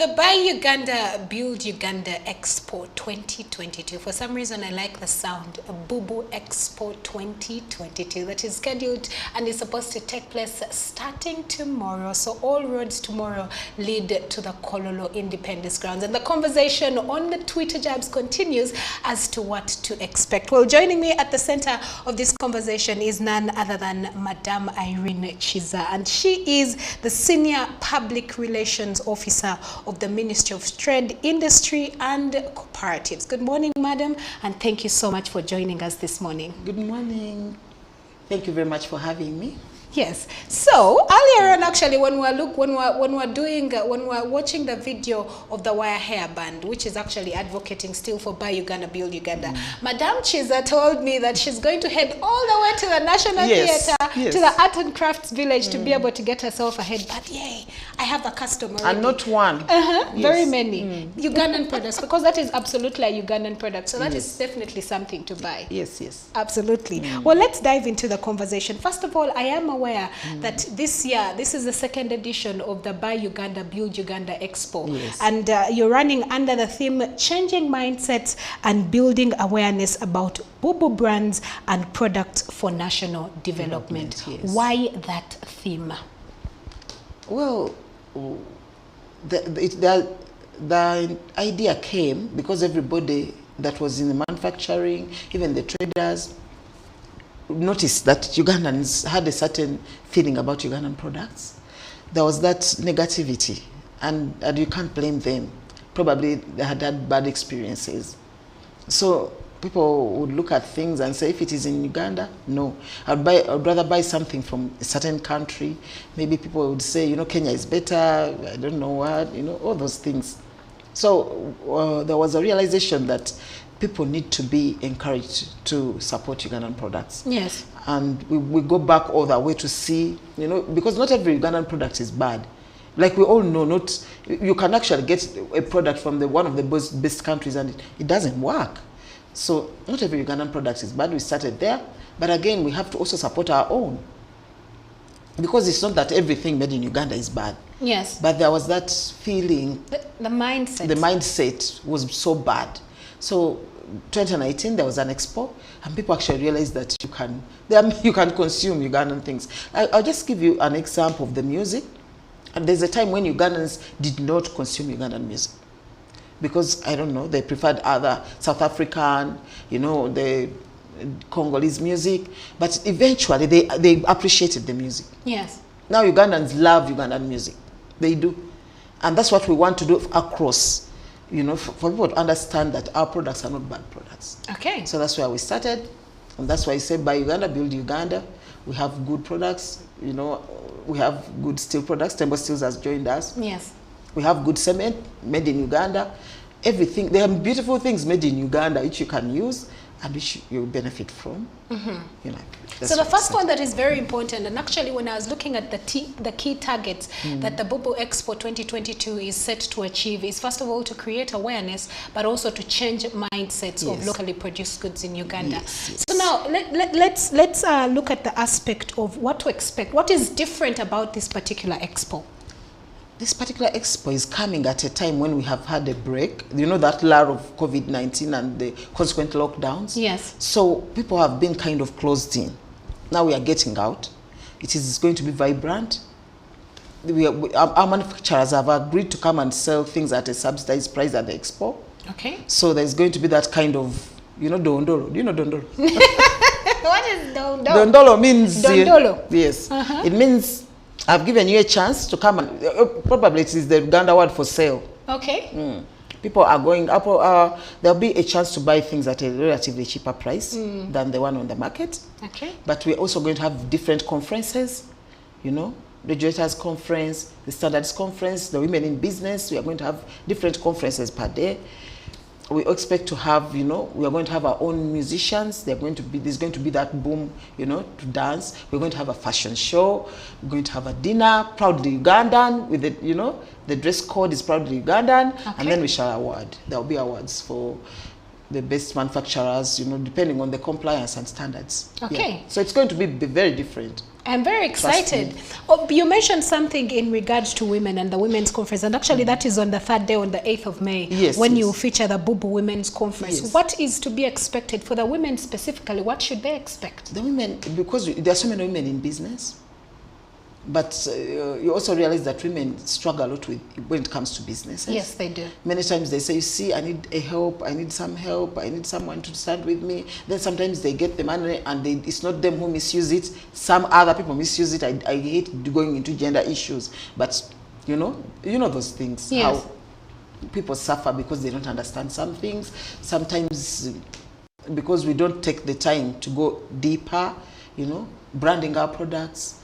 The Buy Uganda, Build Uganda Expo 2022. For some reason, I like the sound. BUBU Expo 2022. That is scheduled and is supposed to take place starting tomorrow. So all roads tomorrow lead to the Kololo Independence Grounds. And the conversation on the Twitter jabs continues as to what to expect. Well, joining me at the center of this conversation is none other than Madame Irene Chiza. And she is the Senior Public Relations Officer of the Ministry of Trade, Industry and Cooperatives. Good morning, madam, and thank you so much for joining us this morning. Good morning. Thank you very much for having me. Yes. So earlier on, actually, when we're watching the video of the wire hairband, which is actually advocating still for Buy Uganda, Build Uganda, Madame Chiza told me that she's going to head all the way to the National Theatre, to the Art and Crafts Village to be able to get herself ahead. But yay, I have a customer already. And not one. Yes. Very many. Ugandan products, because that is absolutely a Ugandan product. So that is definitely something to buy. Yes, yes. Absolutely. Well, let's dive into the conversation. First of all, I am aware that this year, this is the second edition of the Buy Uganda, Build Uganda Expo. Yes. And you're running under the theme, Changing Mindsets and Building Awareness about BUBU Brands and Products for National Development. Yes. Why that theme? Well, the idea came because everybody that was in the manufacturing, even the traders, noticed that Ugandans had a certain feeling about Ugandan products. There was that negativity, and you can't blame them. Probably they had had bad experiences. So people would look at things and say, if it is in Uganda, no. I'd rather buy something from a certain country. Maybe people would say, you know, Kenya is better, I don't know what, you know, all those things. So there was a realization that people need to be encouraged to support Ugandan products. Yes. And we go back all the way to see, you know, because not every Ugandan product is bad. Like we all know, you can actually get a product from one of the best countries and it doesn't work. So not every Ugandan product is bad. We started there. But again, we have to also support our own. Because it's not that everything made in Uganda is bad. Yes. But there was that feeling. The mindset. The mindset was so bad. So 2019, there was an expo, and people actually realized that you can consume Ugandan things. I'll just give you an example of the music. And there's a time when Ugandans did not consume Ugandan music. Because, I don't know, they preferred other South African, you know, the Congolese music. But eventually, they appreciated the music. Yes. Now Ugandans love Ugandan music. They do. And that's what we want to do across. You know, for people to understand that our products are not bad products. Okay. So that's where we started. And that's why I said Buy Uganda, Build Uganda. We have good products. You know, we have good steel products. Tembo Steels has joined us. Yes. We have good cement made in Uganda. Everything. There are beautiful things made in Uganda which you can use and which you benefit from. You know, so the first one that is very important, and actually when I was looking at the key targets that the BUBU Expo 2022 is set to achieve is, first of all, to create awareness, but also to change mindsets of locally produced goods in Uganda. Yes. So now let's look at the aspect of what to expect. What is different about this particular expo? This particular expo is coming at a time when we have had a break. You know, that lull of COVID-19 and the consequent lockdowns? Yes. So people have been kind of closed in. Now we are getting out. It is going to be vibrant. Our manufacturers have agreed to come and sell things at a subsidized price at the expo. Okay. So there's going to be that kind of, you know, dondolo. Do you know dondolo? What is dondolo? Dondolo means... Dondolo? Yes. It means... I've given you a chance to come and probably it is the Uganda word for sale. Okay. People are going up. There'll be a chance to buy things at a relatively cheaper price than the one on the market. Okay. But we're also going to have different conferences, you know, the Regulators Conference, the Standards Conference, the Women in Business. We are going to have different conferences per day. We expect to have, you know, we are going to have our own musicians. There's going to be that boom, you know, to dance. We're going to have a fashion show. We're going to have a dinner, proudly Ugandan, with the, you know, the dress code is proudly Ugandan. Okay. And then we shall award. There will be awards for the best manufacturers, you know, depending on the compliance and standards. Okay. Yeah. So it's going to be very different. I'm very excited. Oh, you mentioned something in regards to women and the women's conference, and actually that is on the 3rd day, on the 8th of May, yes, when yes. you feature the BUBU Women's Conference. Yes. What is to be expected for the women specifically? What should they expect? The women, because there are so many women in business, but you also realize that women struggle a lot with when it comes to business. Yes, they do. Many times they say, you see, I need help, I need some help, I need someone to stand with me. Then sometimes they get the money and it's not them who misuse it. Some other people misuse it. I hate going into gender issues. But, you know those things. Yes. How people suffer because they don't understand some things. Sometimes because we don't take the time to go deeper, you know, branding our products,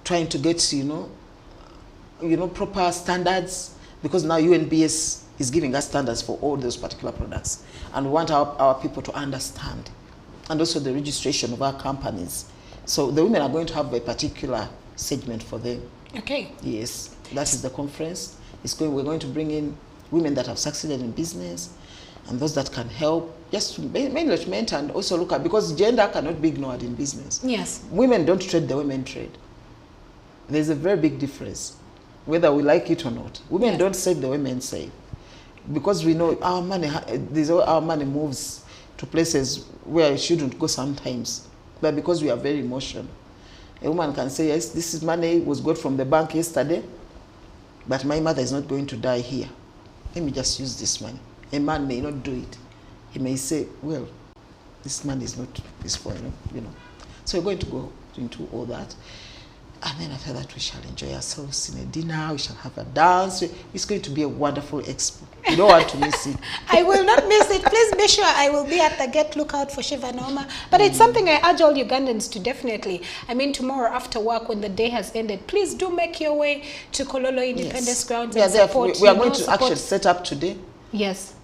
trying to get, you know, proper standards, because now UNBS is giving us standards for all those particular products. And we want our people to understand. And also the registration of our companies. So the women are going to have a particular segment for them. Okay. Yes, that is the conference. We're going to bring in women that have succeeded in business and those that can help, just management, and also look at, because gender cannot be ignored in business. Yes. Women don't trade, the women trade. There's a very big difference, whether we like it or not. Women don't save, the women save. Because we know our money moves to places where it shouldn't go sometimes. But because we are very emotional. A woman can say, yes, this money was got from the bank yesterday, but my mother is not going to die here. Let me just use this money. A man may not do it. He may say, well, this money is not this for, you know. So we're going to go into all that. And then after that, we shall enjoy ourselves in a dinner. We shall have a dance. It's going to be a wonderful expo. You don't want to miss it. I will not miss it. Please be sure I will be at the gate. Look out for Shiva Noma. But it's something I urge all Ugandans to definitely. I mean, tomorrow after work, when the day has ended, please do make your way to Kololo Independence Grounds and support. We are going to actually set up today. Yes.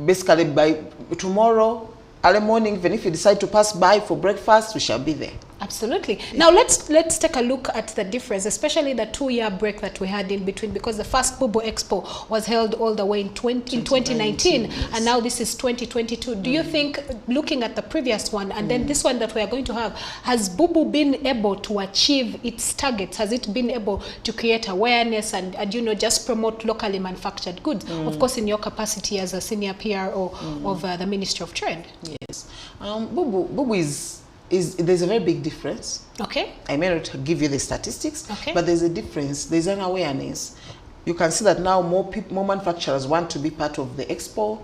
Basically, by tomorrow, early morning, even if you decide to pass by for breakfast, we shall be there. Absolutely. Now let's take a look at the difference, especially the 2-year break that we had in between, because the first BUBU Expo was held all the way in 2019, yes. And now this is 2022. Do you think, looking at the previous one and then this one that we are going to have, has BUBU been able to achieve its targets? Has it been able to create awareness and you know, just promote locally manufactured goods? Of course, in your capacity as a senior PRO of the Ministry of Trade. Yes. BUBU there's a very big difference. Okay. I may not give you the statistics, but there's a difference. There's an awareness. You can see that now more manufacturers want to be part of the expo.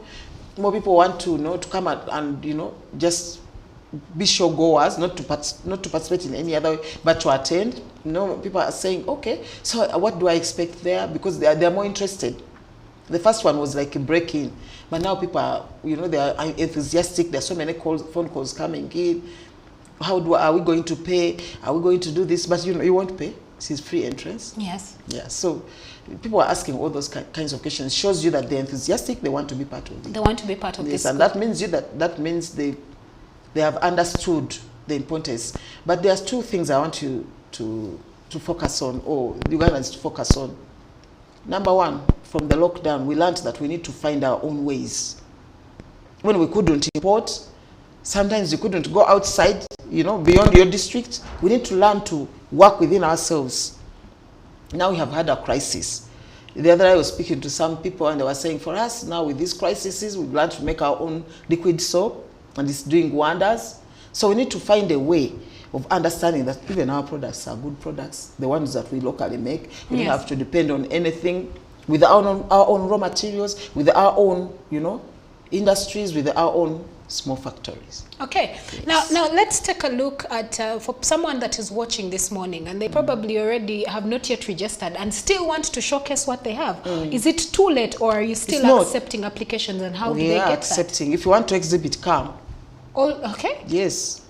More people want to come out and just be show goers, not to participate in any other way, but to attend. People are saying, okay, so what do I expect there? Because they are more interested. The first one was like a break-in, but now people are, they are enthusiastic. There are so many phone calls coming in. Are we going to pay? Are we going to do this? But you won't pay. This is free entrance. Yes. Yeah. So people are asking all those kinds of questions. Shows you that they're enthusiastic. They want to be part of it. They want to be part of this. And that means they have understood the importance. But there's two things I want you to focus on, or the Ugandans to focus on. Number one, from the lockdown, we learned that we need to find our own ways. When we couldn't import, sometimes you couldn't go outside, beyond your district. We need to learn to work within ourselves. Now we have had a crisis. The other day I was speaking to some people and they were saying, for us now with these crises, we've learned to make our own liquid soap and it's doing wonders. So we need to find a way of understanding that even our products are good products, the ones that we locally make. We don't have to depend on anything, with our own raw materials, with our own, industries, with our own small factories. Okay. Yes. Now let's take a look at for someone that is watching this morning and they probably already have not yet registered and still want to showcase what they have. Is it too late, or are you still accepting applications, and how do they get that? We are accepting. If you want to exhibit, come. Okay. Yes.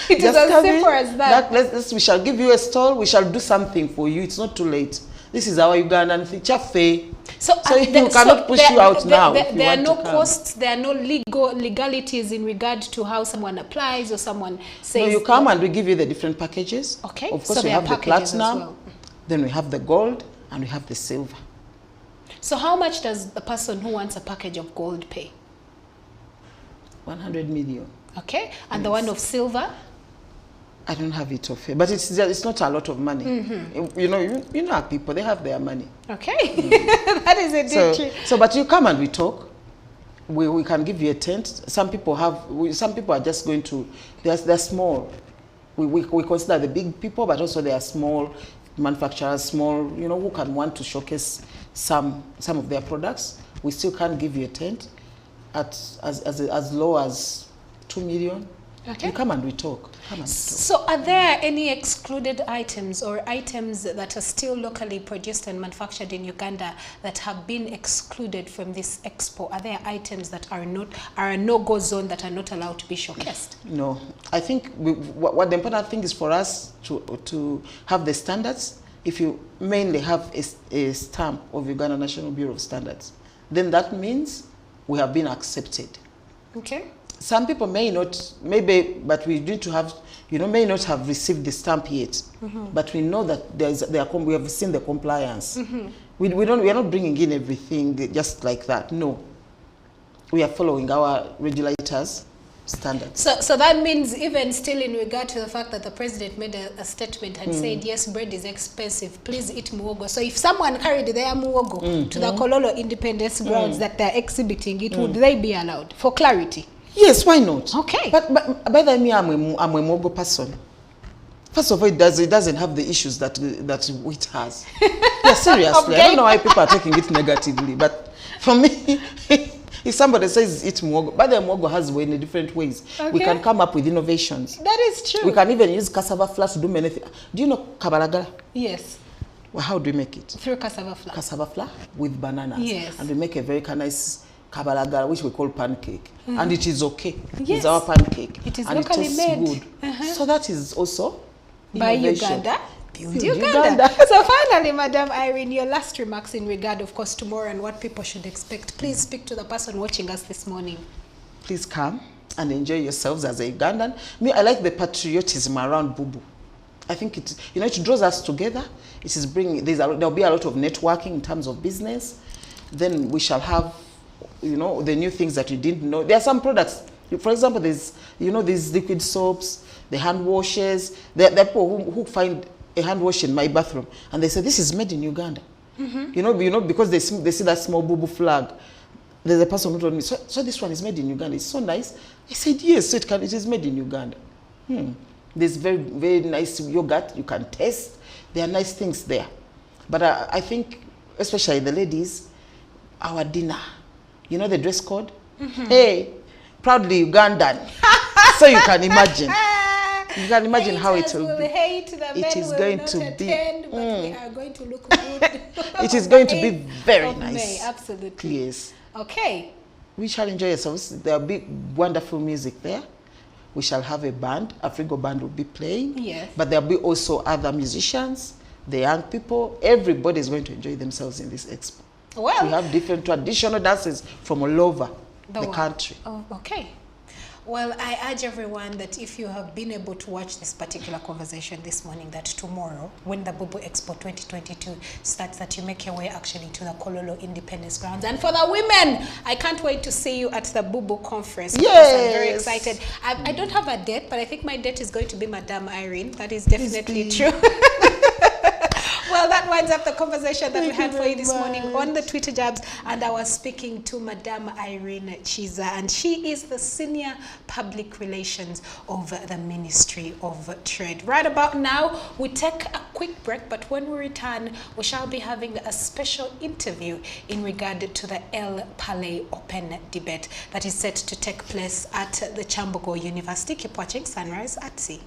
It is as simple as that. We shall give you a stall. We shall do something for you. It's not too late. This is our Ugandan chafe. So you cannot push you out now. There are no costs, there are no legalities in regard to how someone applies or someone says. No, you come and we give you the different packages. Okay. Of course, we have the platinum, then we have the gold, and we have the silver. So how much does the person who wants a package of gold pay? 100 million. Okay, and the one of silver? I don't have it off here, but it's not a lot of money. You know our people, they have their money. Okay, that is a deal. So, but you come and we talk. We can give you a tent. Some people are just going to, they're small. We consider the big people, but also they are small manufacturers, small, who can want to showcase some of their products. We still can't give you a tent at as low as 2 million. Okay. You come and we talk. So are there any excluded items or items that are still locally produced and manufactured in Uganda that have been excluded from this expo? Are there items that are a no-go zone that are not allowed to be showcased? No. I think what the important thing is for us to have the standards. If you mainly have a stamp of Uganda National Bureau of Standards, then that means we have been accepted. Okay. Some people may not, but we need to have, may not have received the stamp yet. But we know that we have seen the compliance. We are not bringing in everything just like that. No, we are following our regulators' standards. So that means even still in regard to the fact that the president made a statement and said, yes, bread is expensive, please eat muogo. So if someone carried their muogo to the Kololo Independence grounds that they're exhibiting it, would they be allowed? For clarity. Yes, why not? Okay. But by the way, I'm a muogo person. First of all, it doesn't have the issues that wheat has. Yeah, seriously. Okay. I don't know why people are taking it negatively, but for me, if somebody says eat muogo, but the muogo has way in different ways. Okay. We can come up with innovations. That is true. We can even use cassava flour to do many things. Do you know kabalagala? Yes. Well, how do we make it? Through cassava flour. Cassava flour with bananas. Yes. And we make a very nice kabalagala, which we call pancake. And it is okay. Yes. It's our pancake. It is and locally it made. Good. So that is also by innovation. Uganda. Build Uganda. So finally, Madam Irene, your last remarks in regard, of course, tomorrow and what people should expect. Please speak to the person watching us this morning. Please come and enjoy yourselves as a Ugandan. Me, I like the patriotism around BUBU. I think it draws us together. It is there'll be a lot of networking in terms of business. Then we shall have the new things that you didn't know. There are some products. For example, there's, these liquid soaps, the hand washes. There are people who find a hand wash in my bathroom and they say, this is made in Uganda. Because they see that small BUBU flag. There's a person who told me, so this one is made in Uganda. It's so nice. I said, yes, so it is made in Uganda. There's very, very nice yogurt you can taste. There are nice things there. But I think, especially the ladies, our dinner, the dress code? Hey, proudly Ugandan. So you can imagine. You can imagine how it will be. It is going to be. But we are going to look good. It is going to be very nice. May, absolutely. Yes. Okay. We shall enjoy ourselves. There will be wonderful music there. We shall have a band. A Frigo band will be playing. Yes. But there will be also other musicians, the young people. Everybody is going to enjoy themselves in this expo. Well, we have different traditional dances from all over the country. Oh, okay. Well, I urge everyone that if you have been able to watch this particular conversation this morning, that tomorrow, when the BUBU Expo 2022 starts, that you make your way actually to the Kololo Independence Grounds. And for the women, I can't wait to see you at the BUBU conference. Yes. I'm very excited. I don't have a date, but I think my date is going to be Madame Irene. That is definitely true. Well, that winds up the conversation that we had for you this morning on the Twitter Jabs. And I was speaking to Madame Irene Chiza, and she is the Senior Public Relations of the Ministry of Trade. Right about now, we take a quick break, but when we return, we shall be having a special interview in regard to the El Palais Open Debate that is set to take place at the Chambogo University. Keep watching Sunrise at Sea.